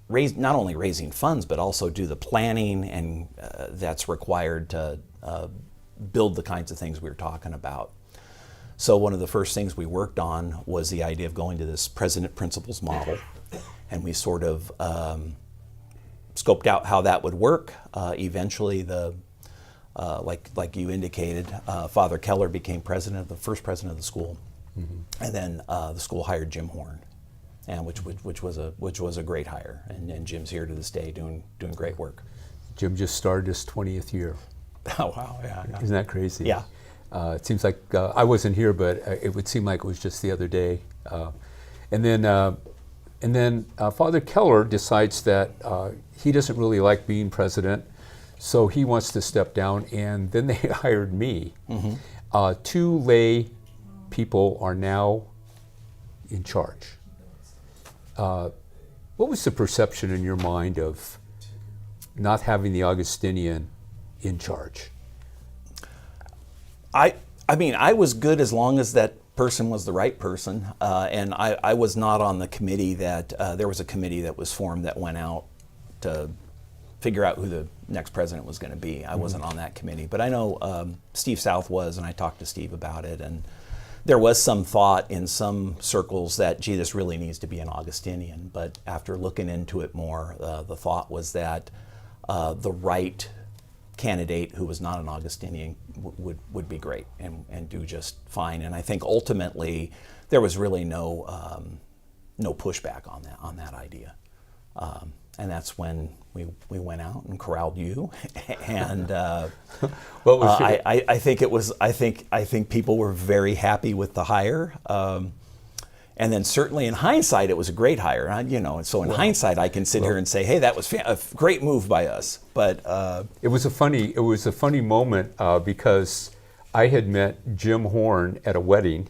not only raising funds, but also do the planning and that's required to build the kinds of things we were talking about. So one of the first things we worked on was the idea of going to this president-principals model, and we sort of scoped out how that would work. Eventually, like you indicated, Father Keller became the first president of the school, and then the school hired Jim Horn, and which was a great hire, and Jim's here to this day doing great work. Jim just started his 20th year. Oh wow! Yeah, isn't that crazy? Yeah. It seems like I wasn't here, but it would seem like it was just the other day. And then Father Keller decides that he doesn't really like being president, so he wants to step down. And then they hired me. Two lay people are now in charge. What was the perception in your mind of not having the Augustinian in charge? I mean, I was good as long as that person was the right person, and I was not on the committee that, there was a committee that was formed that went out to figure out who the next president was going to be. I wasn't on that committee, but I know Steve South was, and I talked to Steve about it, and there was some thought in some circles that, gee, this really needs to be an Augustinian, but after looking into it more, the thought was that the right candidate who was not an Augustinian would be great and do just fine. And I think ultimately there was really no pushback on that idea. And that's when we went out and corralled you, and What was your- I think people were very happy with the hire. And then certainly in hindsight, it was a great hire. So in hindsight, I can sit here and say, hey, that was a great move by us. But It was a funny moment because I had met Jim Horn at a wedding,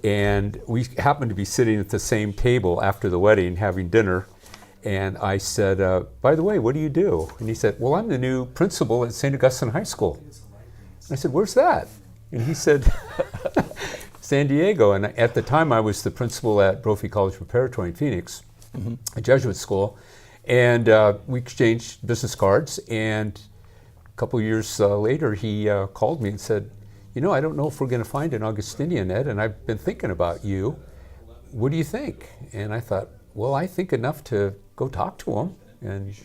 and we happened to be sitting at the same table after the wedding having dinner. And I said, by the way, what do you do? And he said, well, I'm the new principal at St. Augustine High School. And I said, where's that? And he said, San Diego. And at the time, I was the principal at Brophy College Preparatory in Phoenix, a Jesuit school. And we exchanged business cards. And a couple years later, he called me and said, I don't know if we're going to find an Augustinian, Ed, and I've been thinking about you. What do you think? And I thought, well, I think enough to go talk to him and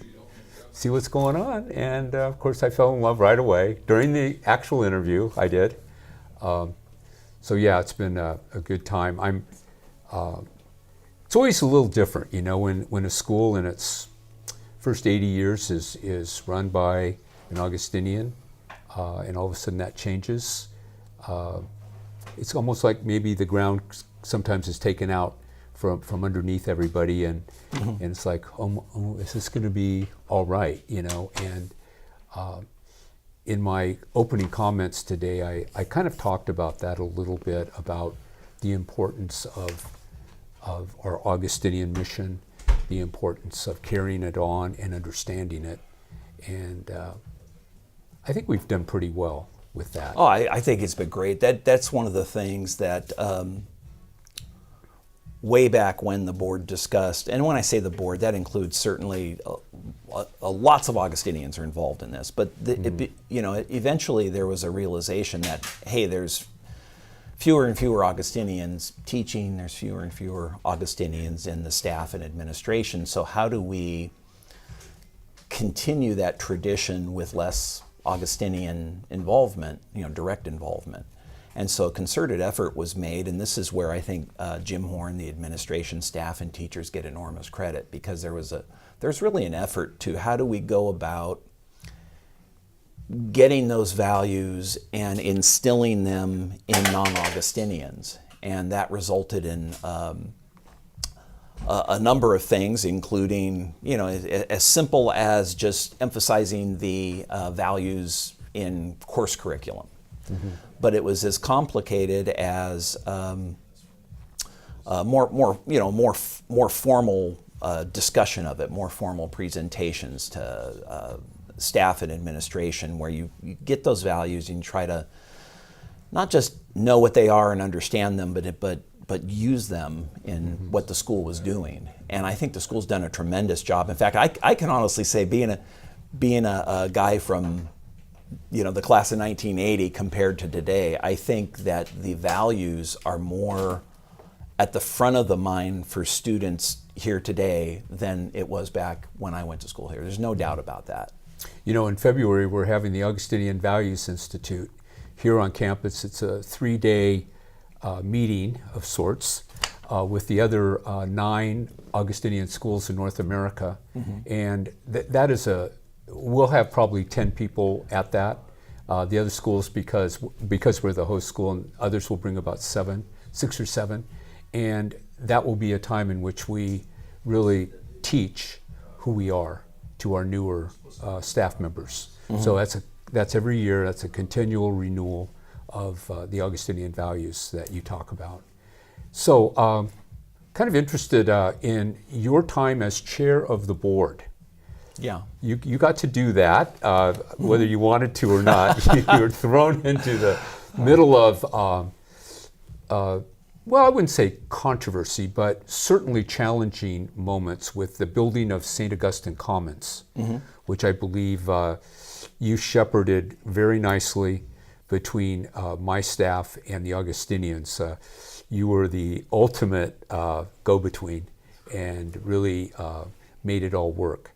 see what's going on. And of course, I fell in love right away. During the actual interview, I did. So yeah, it's been a good time. It's always a little different, when a school in its first 80 years is run by an Augustinian, and all of a sudden that changes. It's almost like maybe the ground sometimes is taken out from underneath everybody, and it's like, oh, is this going to be all right? And in my opening comments today, I kind of talked about that a little bit, about the importance of our Augustinian mission, the importance of carrying it on and understanding it, and I think we've done pretty well with that. Oh, I think it's been great. That's one of the things that way back when the board discussed, and when I say the board, that includes certainly lots of Augustinians are involved in this, but eventually there was a realization that, hey, there's fewer and fewer Augustinians teaching, there's fewer and fewer Augustinians in the staff and administration, so how do we continue that tradition with less Augustinian involvement, direct involvement? And so a concerted effort was made, and this is where I think Jim Horn, the administration, staff, and teachers get enormous credit, because there's really an effort to how do we go about getting those values and instilling them in non-Augustinians. And that resulted in a number of things, including, as simple as just emphasizing the values in course curriculum. But it was as complicated as more formal discussion of it, more formal presentations to staff and administration, where you get those values and you try to not just know what they are and understand them, but use them in what the school was doing. And I think the school's done a tremendous job. In fact, I can honestly say, being a guy from the class of 1980 compared to today, I think that the values are more at the front of the mind for students here today than it was back when I went to school here. There's no doubt about that. In February, we're having the Augustinian Values Institute here on campus. It's a 3-day meeting of sorts with the other 9 Augustinian schools in North America. And that is we'll have probably 10 people at that. The other schools, because we're the host school, and others will bring about 6 or 7. And that will be a time in which we really teach who we are to our newer staff members. So that's every year. That's a continual renewal of the Augustinian values that you talk about. So kind of interested in your time as chair of the board. Yeah. You got to do that, whether you wanted to or not. You were thrown into the middle of, well, I wouldn't say controversy, but certainly challenging moments with the building of St. Augustine Commons, which I believe you shepherded very nicely between my staff and the Augustinians. You were the ultimate go-between and really made it all work.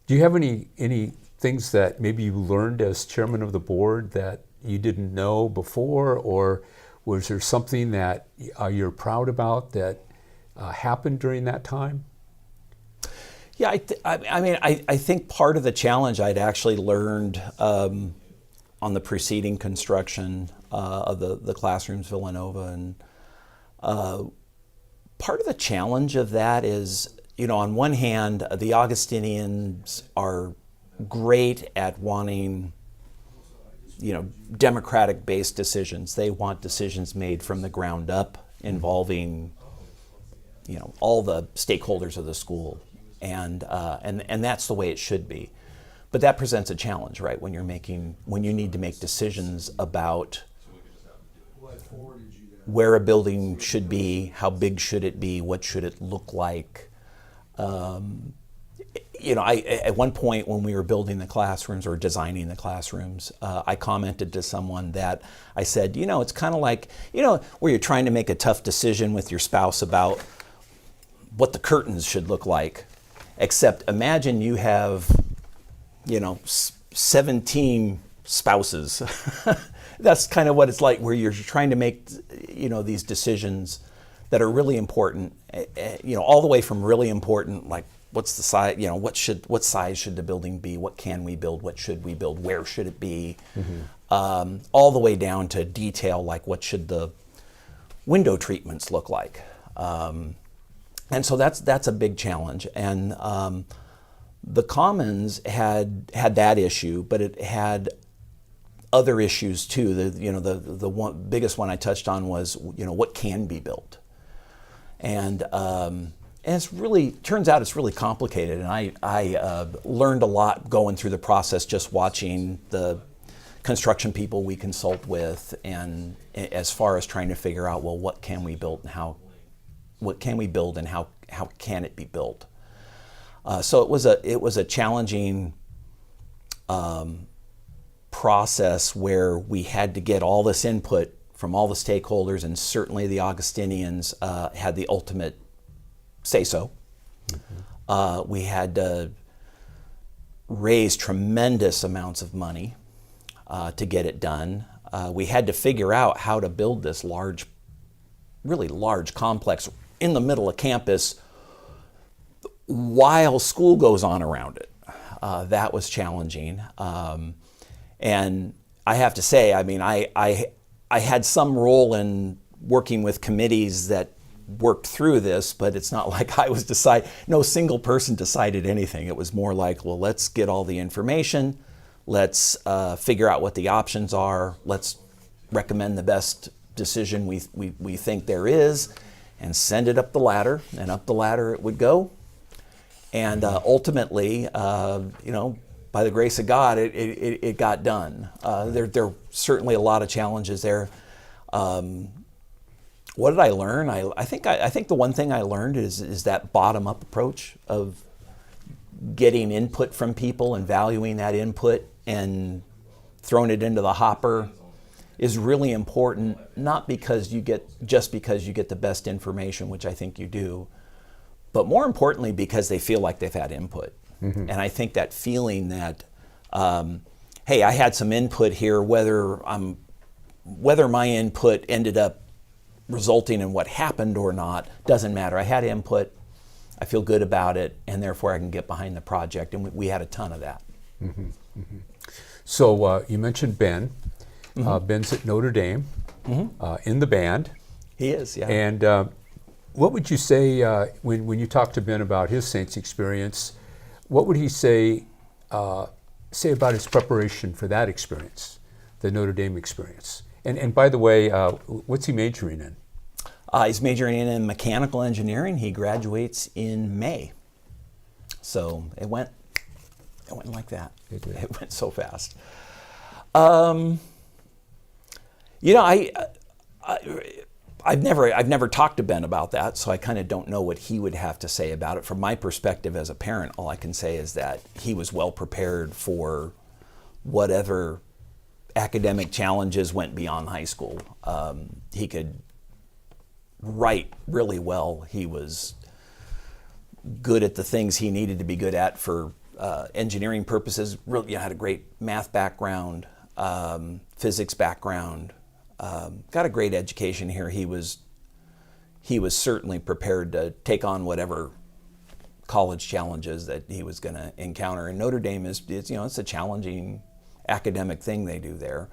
Do you have any things that maybe you learned as chairman of the board that you didn't know before, or was there something that you're proud about that happened during that time? Yeah, I think part of the challenge I'd actually learned on the preceding construction of the classrooms Villanova, and part of the challenge of that is, on one hand, the Augustinians are great at wanting, democratic-based decisions. They want decisions made from the ground up, involving, all the stakeholders of the school, and that's the way it should be. But that presents a challenge, right? When you need to make decisions about where a building should be, how big should it be, what should it look like. At one point when we were building the classrooms or designing the classrooms, I commented to someone that I said, it's kind of like, where you're trying to make a tough decision with your spouse about what the curtains should look like, except imagine you have, 17 spouses. That's kind of what it's like, where you're trying to make, these decisions that are really important, all the way from really important, like what's the size, what size should the building be, what can we build, what should we build, where should it be, all the way down to detail, like what should the window treatments look like. And so that's a big challenge. And the Commons had that issue, but it had other issues too. The biggest one I touched on was, what can be built. And it's really, turns out it's really complicated. And I learned a lot going through the process, just watching the construction people we consult with, and as far as trying to figure out, well, what can we build and how can it be built? So it was a challenging process where we had to get all this input from all the stakeholders, and certainly the Augustinians had the ultimate say-so. We had to raise tremendous amounts of money to get it done. We had to figure out how to build this really large complex in the middle of campus while school goes on around it. That was challenging. And I have to say, I had some role in working with committees that worked through this, but it's not like no single person decided anything. It was more like, well, let's get all the information, let's figure out what the options are, let's recommend the best decision we think there is, and send it up the ladder, and up the ladder it would go. And ultimately, by the grace of God, it got done. There are certainly a lot of challenges there. What did I learn? I think the one thing I learned is that bottom-up approach of getting input from people and valuing that input and throwing it into the hopper is really important, not because you get the best information, which I think you do, but more importantly because they feel like they've had input. Mm-hmm. And I think that feeling that, hey, I had some input here, whether my input ended up resulting in what happened or not, doesn't matter. I had input, I feel good about it, and therefore I can get behind the project. And we had a ton of that. Mm-hmm. Mm-hmm. So you mentioned Ben. Mm-hmm. Ben's at Notre Dame, mm-hmm. In the band. He is, yeah. And what would you say when you talk to Ben about his Saints experience? What would he say about his preparation for that experience, the Notre Dame experience? And by the way, what's he majoring in? He's majoring in mechanical engineering. He graduates in May. So it went like that. It went so fast. I've never talked to Ben about that, so I kind of don't know what he would have to say about it. From my perspective as a parent, all I can say is that he was well prepared for whatever academic challenges went beyond high school. He could write really well. He was good at the things he needed to be good at for engineering purposes, really had a great math background, physics background, got a great education here. He was certainly prepared to take on whatever college challenges that he was going to encounter. And Notre Dame it's a challenging academic thing they do there.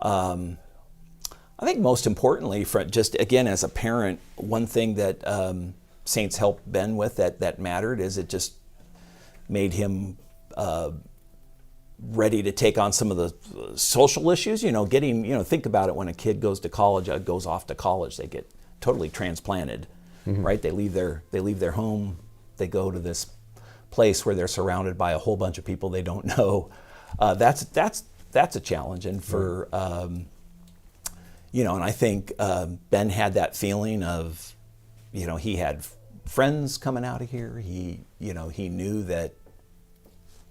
I think most importantly, just again as a parent, one thing that Saints helped Ben with that mattered is it just made him ready to take on some of the social issues. Think about it, when a kid goes off to college, they get totally transplanted, right? They leave their home, they go to this place where they're surrounded by a whole bunch of people they don't know. That's a challenge, and for and I think Ben had that feeling of, he had friends coming out of here. He knew that,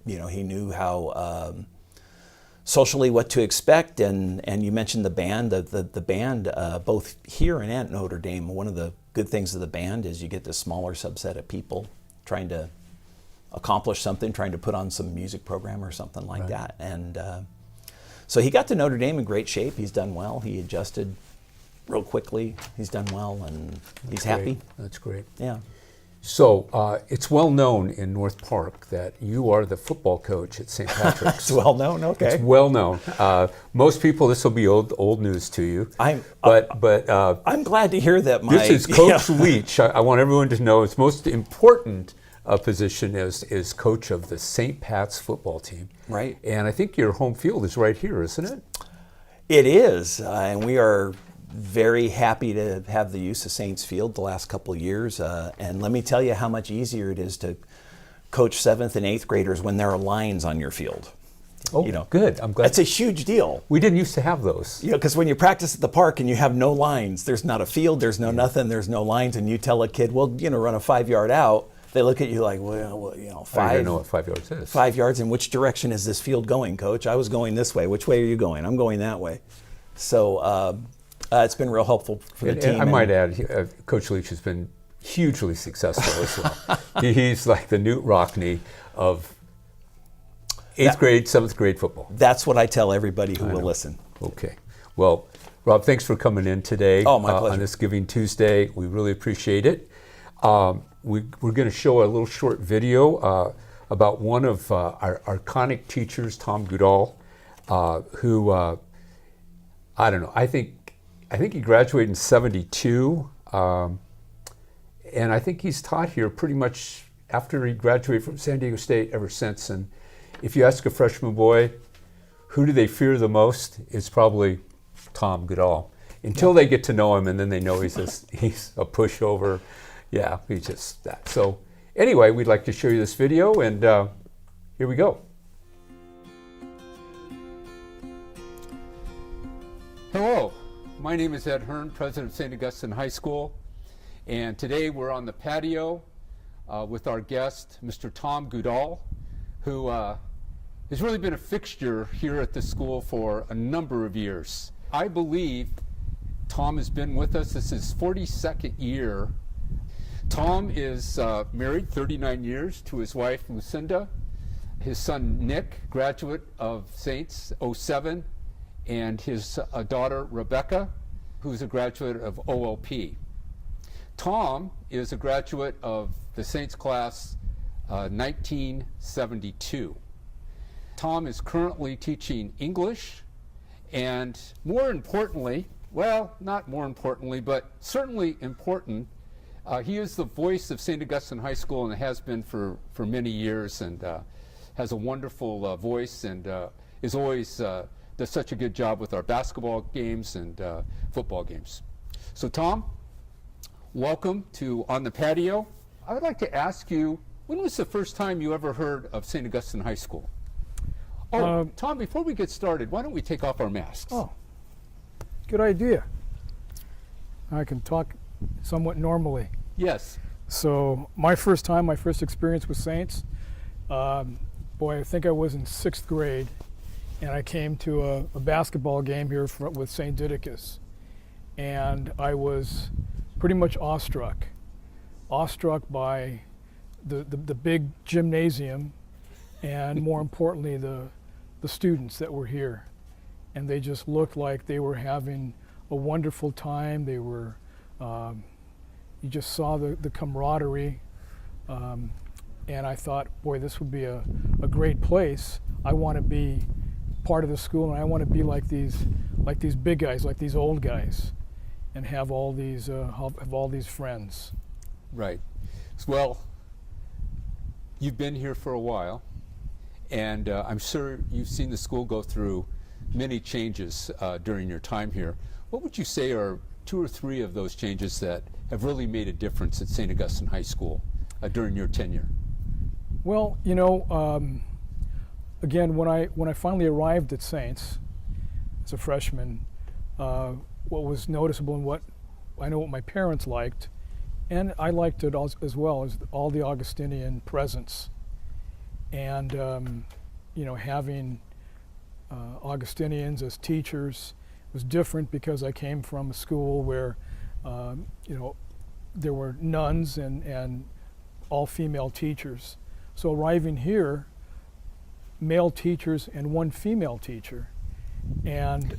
he knew how socially what to expect. And you mentioned the band. The band, both here and at Notre Dame, one of the good things of the band is you get this smaller subset of people trying to accomplish something, trying to put on some music program or something like Right. that. And so he got to Notre Dame in great shape. He's done well. He adjusted real quickly. He's done well, and he's happy. That's great. Yeah. So it's well known in North Park that you are the football coach at St. Patrick's. It's well known. Okay. It's well known. Most people, this will be old news to you. But I'm glad to hear that. This is Coach Leach. I want everyone to know his most important position is coach of the St. Pat's football team. Right. And I think your home field is right here, isn't it? It is, and we are very happy to have the use of Saints Field the last couple of years. And let me tell you how much easier it is to coach 7th and 8th graders when there are lines on your field. Oh, good. I'm glad. That's a huge deal. We didn't used to have those. Because when you practice at the park and you have no lines, there's not a field, there's no nothing, there's no lines, and you tell a kid, well, run a 5-yard out. They look at you like, well, I don't know what 5 yards is. 5 yards. In which direction is this field going, Coach? I was going this way. Which way are you going? I'm going that way. So it's been real helpful for the team. I might add, Coach Leach has been hugely successful as well. He's like the Newt Rockney of 8th grade, 7th grade football. That's what I tell everybody who will listen. Okay. Well, Rob, thanks for coming in today. Oh, my pleasure. On this Giving Tuesday. We really appreciate it. We're going to show a little short video about one of our iconic teachers, Tom Goodall, who, I don't know, I think he graduated in 72, and I think he's taught here pretty much after he graduated from San Diego State ever since. And if you ask a freshman boy, who do they fear the most? It's probably Tom Goodall. Until they get to know him, and then they know he's a pushover. Yeah, he's just that. So anyway, we'd like to show you this video, and here we go. Hello, my name is Ed Hearn, president of St. Augustine High School, and today we're on the patio with our guest, Mr. Tom Goodall, who has really been a fixture here at the school for a number of years. I believe Tom has been with us. This is his 42nd year. Tom is married 39 years to his wife, Lucinda. His son, Nick, graduate of Saints 07, and his daughter, Rebecca, who's a graduate of OLP. Tom is a graduate of the Saints class 1972. Tom is currently teaching English, and more importantly, well, not more importantly, but certainly important, he is the voice of St. Augustine High School and has been for many years, and has a wonderful voice, and is always does such a good job with our basketball games and football games. So Tom, welcome to On the Patio. I would like to ask you, when was the first time you ever heard of St. Augustine High School? Oh, Tom, before we get started, why don't we take off our masks? Oh, good idea. I can talk somewhat normally. Yes. So my first experience with Saints, boy, I think I was in 6th grade, and I came to a basketball game here with St. Didicus, and I was pretty much awestruck by the big gymnasium and more importantly, the students that were here. And they just looked like they were having a wonderful time. They were, you just saw the camaraderie. And I thought, boy, this would be a great place. I want to be part of the school, and I want to be like these big guys, like these old guys, and have all these friends. Right. Well, you've been here for a while, and I'm sure you've seen the school go through many changes during your time here. What would you say are 2 or 3 of those changes that have really made a difference at St. Augustine High School during your tenure? Well, you know, again, when I finally arrived at Saints as a freshman, what was noticeable and what I know what my parents liked, and I liked it as well, is all the Augustinian presence. And you know, having Augustinians as teachers was different because I came from a school where you know, there were nuns and all female teachers. So arriving here, male teachers and 1 female teacher, and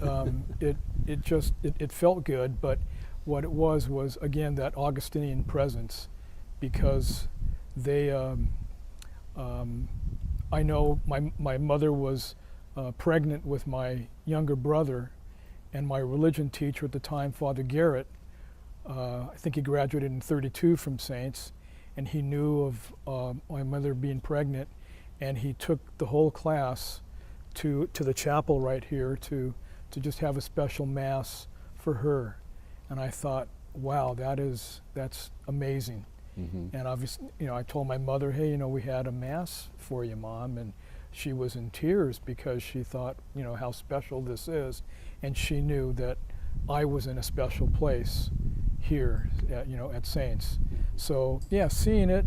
it felt good. But what it was again that Augustinian presence, because they I know my mother was pregnant with my younger brother, and my religion teacher at the time, Father Garrett, I think he graduated in '32 from Saints, and he knew of my mother being pregnant, and he took the whole class to the chapel right here to just have a special mass for her. And I thought, wow, that's amazing. Mm-hmm. And obviously, you know, I told my mother, hey, you know, we had a mass for you, Mom, and she was in tears because she thought, you know, how special this is, and she knew that I was in a special place here, you know, at Saints. So yeah, seeing it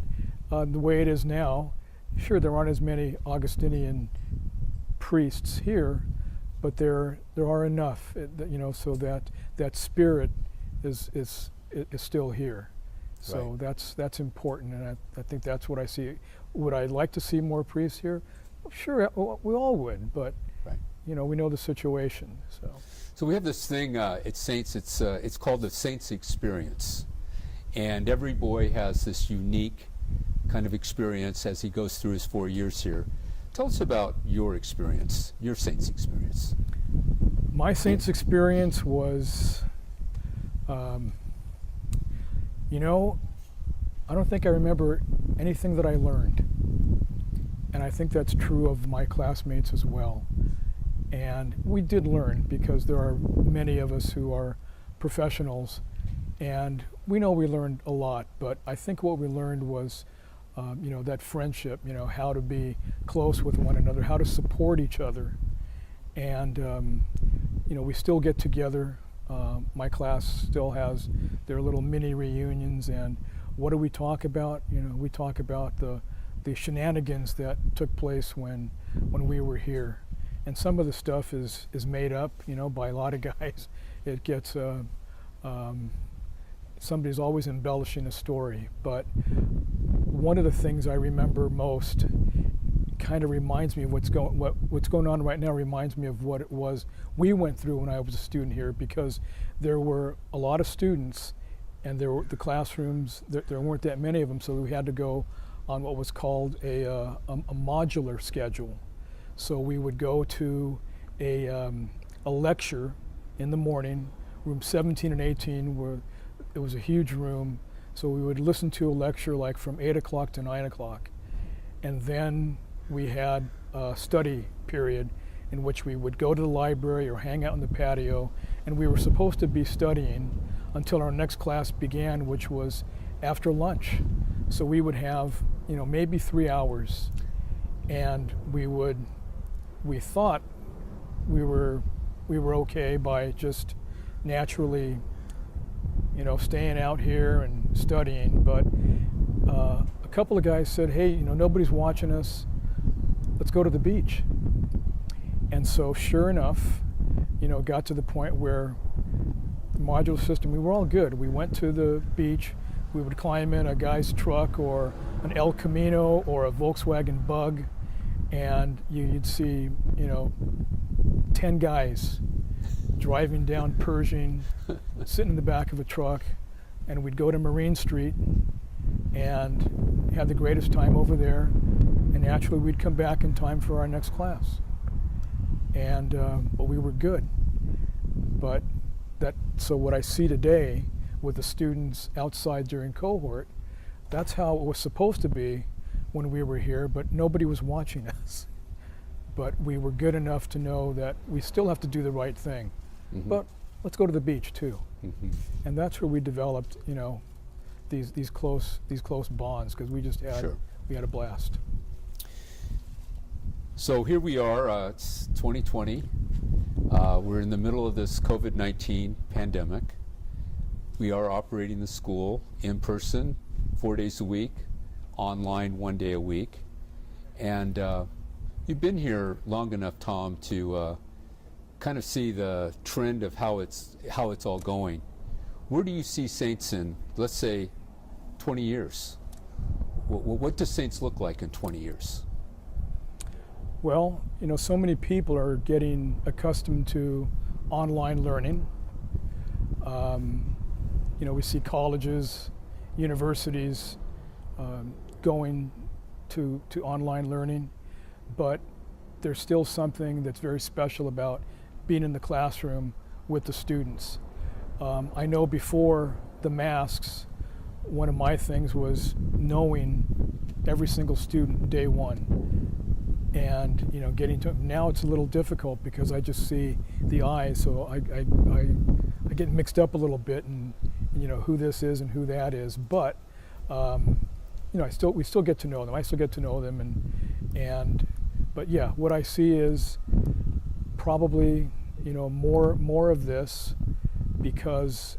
the way it is now, sure, there aren't as many Augustinian priests here, but there are enough, you know, so that spirit is still here. So right. That's important, and I think that's what I see. Would I like to see more priests here? Sure, we all would, but right. You know, we know the situation. So we have this thing at Saints. It's called the Saints Experience, and every boy has this unique kind of experience as he goes through his 4 years here. Tell us about your experience, your Saints experience. My Saints experience was, you know, I don't think I remember anything that I learned. And I think that's true of my classmates as well. And we did learn, because there are many of us who are professionals, and we know we learned a lot, but I think what we learned was you know, that friendship, you know, how to be close with one another, how to support each other. And you know, we still get together. My class still has their little mini reunions, and what do we talk about? You know, we talk about the shenanigans that took place when we were here. And some of the stuff is made up, you know, by a lot of guys. It gets, somebody's always embellishing a story. But one of the things I remember most kind of reminds me of what's going on right now, reminds me of what it was we went through when I was a student here, because there were a lot of students, and the classrooms, there weren't that many of them, so we had to go on what was called a modular schedule. So we would go to a lecture in the morning, room 17 and 18, where it was a huge room. So we would listen to a lecture like from 8 o'clock to 9 o'clock. And then we had a study period in which we would go to the library or hang out in the patio, and we were supposed to be studying until our next class began, which was after lunch. So we would have, you know, maybe 3 hours, and we thought we were okay by just naturally, you know, staying out here and studying. But a couple of guys said, hey, you know, nobody's watching us, let's go to the beach. And so sure enough, you know, it got to the point where the modular system, we were all good. We went to the beach, we would climb in a guy's truck or an El Camino or a Volkswagen Bug, and you'd see, 10 guys driving down Pershing, sitting in the back of a truck, and we'd go to Marine Street and have the greatest time over there, and naturally we'd come back in time for our next class. And but we were good. But so what I see today with the students outside during cohort, that's how it was supposed to be when we were here, but nobody was watching us. But we were good enough to know that we still have to do the right thing. Mm-hmm. But let's go to the beach too. Mm-hmm. And that's where we developed, these close bonds, because we just had we had a blast. So here we are, it's 2020. We're in the middle of this COVID-19 pandemic. We are operating the school in person 4 days a week, online 1 day a week. And you've been here long enough, Tom, to kind of see the trend of how it's all going. Where do you see Saints in, let's say, 20 years? What does Saints look like in 20 years? Well, so many people are getting accustomed to online learning. We see colleges, universities going to online learning, but there's still something that's very special about being in the classroom with the students. I know before the masks, one of my things was knowing every single student day one. And getting to now it's a little difficult because I just see the eyes, so I get mixed up a little bit in who this is and who that is. But we still get to know them. I still get to know them, but yeah, what I see is probably more of this because